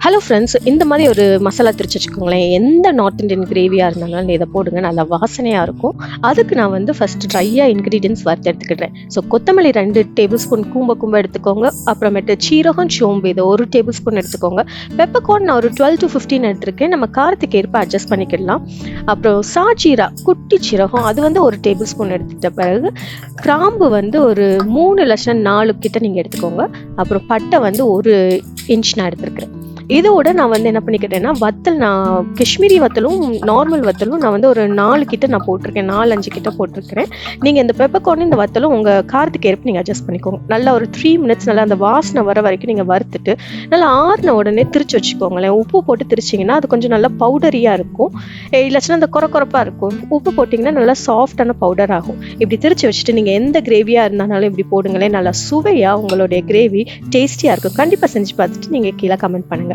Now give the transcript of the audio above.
Hello friends, இந்த மாதிரி ஒரு மசாலா திரிச்சு வச்சுக்கோங்களேன். எந்த நார்த் இந்தியன் கிரேவியாக இருந்தாலும் இதை போடுங்க, நல்லா வாசனையாக இருக்கும். அதுக்கு நான் வந்து ஃபஸ்ட்டு ட்ரையாக இன்க்ரீடியன்ஸ் வறுத்து எடுத்துக்கிட்டேன். ஸோ கொத்தமல்லி 2 டேபிள் ஸ்பூன் கூம்ப எடுத்துக்கோங்க. அப்புறமேட்டு சீரகம், சோம்பு இதை 1 டேபிள் ஸ்பூன் எடுத்துக்கோங்க. பெப்பர்கார்ன் நான் ஒரு 12 to 15 எடுத்திருக்கேன். நம்ம காரத்துக்கு ஏற்ப அட்ஜஸ்ட் பண்ணிக்கிடலாம். அப்புறம் சாஜீரா குட்டி சீரகம் அது வந்து 1 டேபிள் ஸ்பூன் எடுத்துட்ட பிறகு கிராம்பு வந்து ஒரு 3 லட்சம் 4 கிட்ட நீங்கள் எடுத்துக்கோங்க. அப்புறம் பட்டை வந்து 1 இன்ச் நான் எடுத்துருக்கிறேன். இதோட நான் வந்து என்ன பண்ணிக்கிட்டேன்னா வத்தல், நான் காஷ்மீரி வத்தலும் நார்மல் வத்தலும் நான் வந்து ஒரு 4 கிட்ட நான் போட்டிருக்கேன், 4-5 கிட்ட போட்டிருக்கிறேன். நீங்கள் இந்த பெப்பர்கார்ன் இந்த வத்தலும் உங்கள் காரத்துக்கு ஏற்ப நீங்கள் அட்ஜஸ்ட் பண்ணிக்கோங்க. நல்லா ஒரு 3 மினிட்ஸ் நல்லா அந்த வாசனை வர வரைக்கும் நீங்கள் வறுத்துட்டு நல்லா ஆறின உடனே திரிச்சு வச்சுக்கோங்களேன். உப்பு போட்டு திரிச்சிங்கன்னா அது கொஞ்சம் நல்லா பவுடரியாக இருக்கும். இல்லாச்சுன்னா அந்த குறப்பாக இருக்கும். உப்பு போட்டிங்கன்னா நல்லா சாஃப்டான பவுடர் ஆகும். இப்படி திரிச்சு வச்சுட்டு நீங்கள் எந்த கிரேவியாக இருந்தாலும் இப்படி போடுங்களேன். நல்லா சுவையாக உங்களுடைய கிரேவி டேஸ்டியாக இருக்கும். கண்டிப்பாக செஞ்சு பார்த்துட்டு நீங்கள் கீழே கமெண்ட் பண்ணுங்கள்.